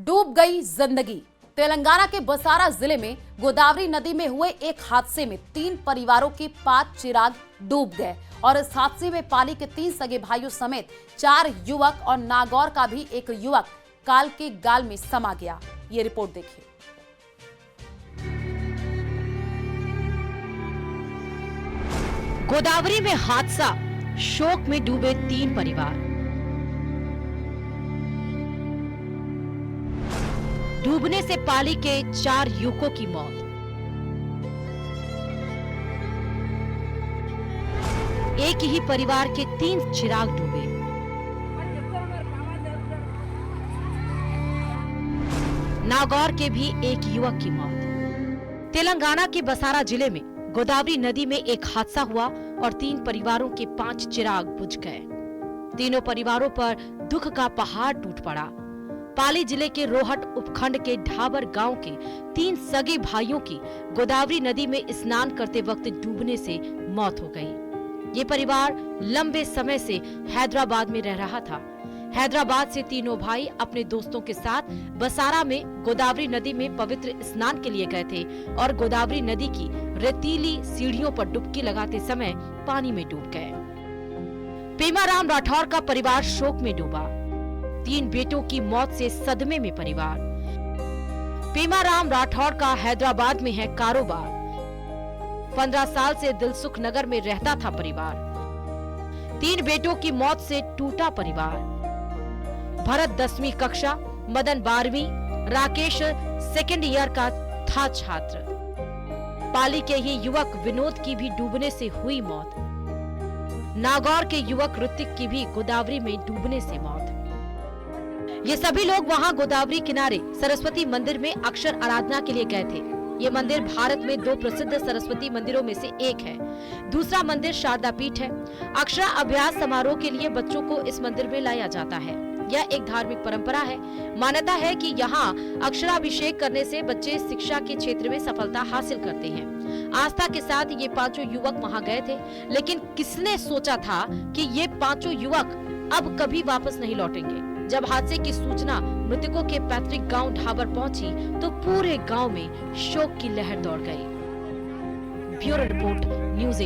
डूब गई जिंदगी। तेलंगाना के बसारा जिले में गोदावरी नदी में हुए एक हादसे में 3 परिवारों के 5 चिराग डूब गए और इस हादसे में पाली के 3 सगे भाइयों समेत 4 युवक और नागौर का भी एक युवक काल के गाल में समा गया। ये रिपोर्ट देखिए। गोदावरी में हादसा, शोक में डूबे 3 परिवार। डूबने से पाली के 4 युवकों की मौत। एक ही परिवार के 3 चिराग डूबे। नागौर के भी एक युवक की मौत। तेलंगाना के बसारा जिले में गोदावरी नदी में एक हादसा हुआ और 3 परिवारों के 5 चिराग बुझ गए। तीनों परिवारों पर दुख का पहाड़ टूट पड़ा। पाली जिले के रोहट उपखंड के ढाबर गांव के 3 सगे भाइयों की गोदावरी नदी में स्नान करते वक्त डूबने से मौत हो गई। ये परिवार लंबे समय से हैदराबाद में रह रहा था। हैदराबाद से तीनों भाई अपने दोस्तों के साथ बसारा में गोदावरी नदी में पवित्र स्नान के लिए गए थे और गोदावरी नदी की रेतीली सीढ़ियों पर डुबकी लगाते समय पानी में डूब गए। पेमाराम राठौर का परिवार शोक में डूबा। 3 बेटों की मौत से सदमे में परिवार। पेमाराम राठौर का हैदराबाद में है कारोबार। 15 साल से दिलसुख नगर में रहता था परिवार। 3 बेटों की मौत से टूटा परिवार। भरत 10वीं कक्षा, मदन 12वीं, राकेश सेकेंड ईयर का था छात्र। पाली के ही युवक विनोद की भी डूबने से हुई मौत। नागौर के युवक ऋतिक की भी गोदावरी में डूबने से मौत। ये सभी लोग वहां गोदावरी किनारे सरस्वती मंदिर में अक्षर आराधना के लिए गए थे। ये मंदिर भारत में 2 प्रसिद्ध सरस्वती मंदिरों में से एक है। दूसरा मंदिर शारदा पीठ है। अक्षरा अभ्यास समारोह के लिए बच्चों को इस मंदिर में लाया जाता है। यह एक धार्मिक परंपरा है। मान्यता है कि यहाँ अक्षराभिषेक करने से बच्चे शिक्षा के क्षेत्र में सफलता हासिल करते हैं। आस्था के साथ ये 5 युवक वहाँ गए थे, लेकिन किसने सोचा था कि ये 5 युवक अब कभी वापस नहीं लौटेंगे। जब हादसे की सूचना मृतकों के पैतृक गांव ढाबर पहुंची तो पूरे गांव में शोक की लहर दौड़ गई। Bureau report, news 18।